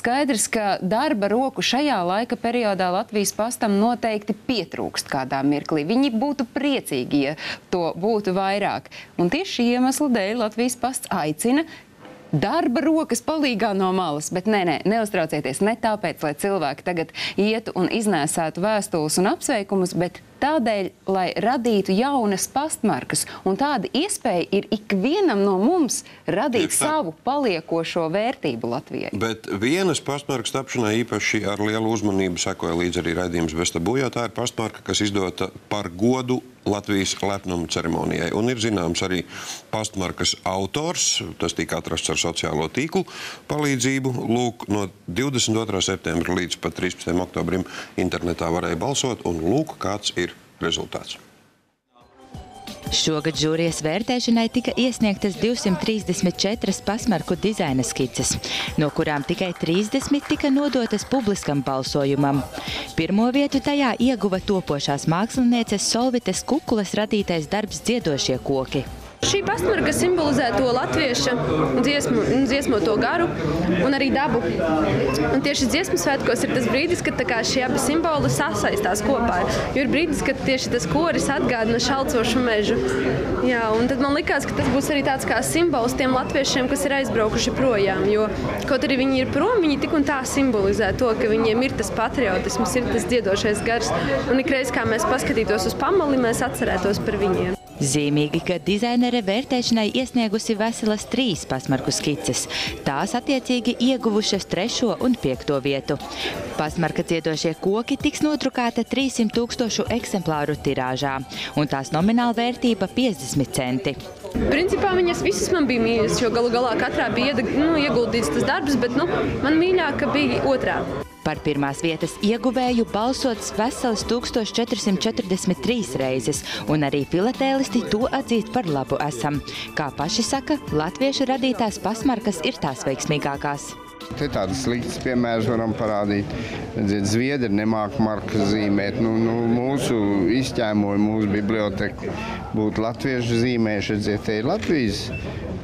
Skaidrs, ka darba roku šajā laika periodā Latvijas pastam noteikti pietrūkst kādā mirklī. Viņi būtu priecīgi, ja to būtu vairāk. Un tieši šī iemesla dēļ Latvijas pasts aicina darba rokas palīgā no malas, bet neuztraucieties, ne tāpēc, lai cilvēki tagad ietu un iznēsētu vēstules un apsveikumus, bet tādēļ, lai radītu jaunas pastmarkas. Un tāda iespēja ir ikvienam no mums radīt savu paliekošo vērtību Latvijai. Bet vienas pastmarkas tapšanai īpaši ar lielu uzmanību sekoja līdz arī raidījums Bez tabū, jo tā ir pastmarka, kas izdota par godu Latvijas lepnuma ceremonijai. Un ir zināms arī pastmarkas autors, tas tika atrasts ar sociālo tīklu palīdzību. Lūk, no 22. septembra līdz pat 13. oktobrim internetā varēja balsot, un lūk, kāds ir rezultāts. Šogad žūrijas vērtēšanai tika iesniegtas 234 pastmarku dizaina skices, no kurām tikai 30 tika nodotas publiskam balsojumam. Pirmo vietu tajā ieguva topošās mākslinieces Solvites Kukulas radītais darbs Dziedošie koki. Šī pastmarka simbolizē to latvieša dziesmoto garu un arī dabu. Un tieši dziesmu svētkos ir tas brīdis, kad šie abi simboli sasaistās kopā. Jo ir brīdis, kad tieši tas koris atgādina šalcošu mežu. Jā, un tad man likās, ka tas būs arī tāds kā simbols tiem latviešiem, kas ir aizbraukuši projām. Jo kaut arī viņi ir prom, viņi tik un tā simbolizē to, ka viņiem ir tas patriotisms, ir tas dziedošais gars. Un ikreiz, kā mēs paskatītos uz pamali, mēs atcerētos par viņiem. Zīmīgi, ka dizainere vērtēšanai iesniegusi veselas 3 pastmarku skices. Tās attiecīgi ieguvušas 3. un 5. vietu. Pastmarka Dziedošie koki tiks nodrukāta 300 000 eksemplāru tirāžā, un tās nomināla vērtība 50 centi. Principā viņas visas man bija mīļas, jo galu galā katrā bija ieguldīts tas darbs, bet man mīļāka bija otrā. Par pirmās vietas ieguvēju balsots veselas 1443 reizes, un arī filatēlisti to atzīst par labu esam. Kā paši saka, latviešu radītās pastmarkas ir tās veiksmīgākās. Te tādas sliktas piemērs varam parādīt. Zviedri nemāk markas zīmēt. Mūsu izķēmoja, mūsu biblioteka būtu latviešu zīmējuši. Te ir Latvijas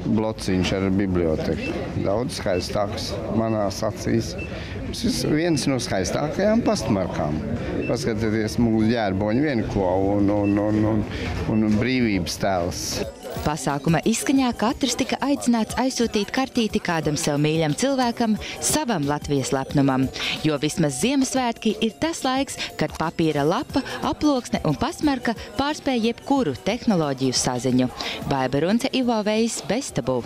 blociņš ar biblioteku. Daudz skaistāks manās acīs. Tas ir viens no skaistākajām pastmarkām. Paskatieties mūsu ģērboņu vienko un brīvības tēls. Pasākuma izskaņā katrs tika aicināts aizsūtīt kartīti kādam sev mīļam cilvēkam, savam Latvijas lepnumam. Jo vismaz Ziemassvētki ir tas laiks, kad papīra lapa, aploksne un pastmarka pārspēj jebkuru tehnoloģiju saziņu. Baiba Runce, Ivo Vejs, Bez tabū.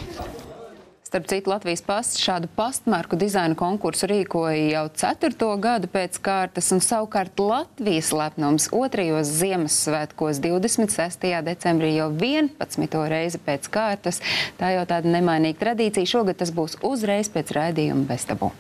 Starp citu, Latvijas pasts šādu pastmarku dizaina konkursu rīkoja jau 4. gadu pēc kārtas, un savukārt Latvijas lepnums 2. Ziemassvētkos 26. decembrī jau 11. reizi pēc kārtas. Tā jau tāda nemainīga tradīcija. Šogad tas būs uzreiz pēc raidījuma Bez tabū.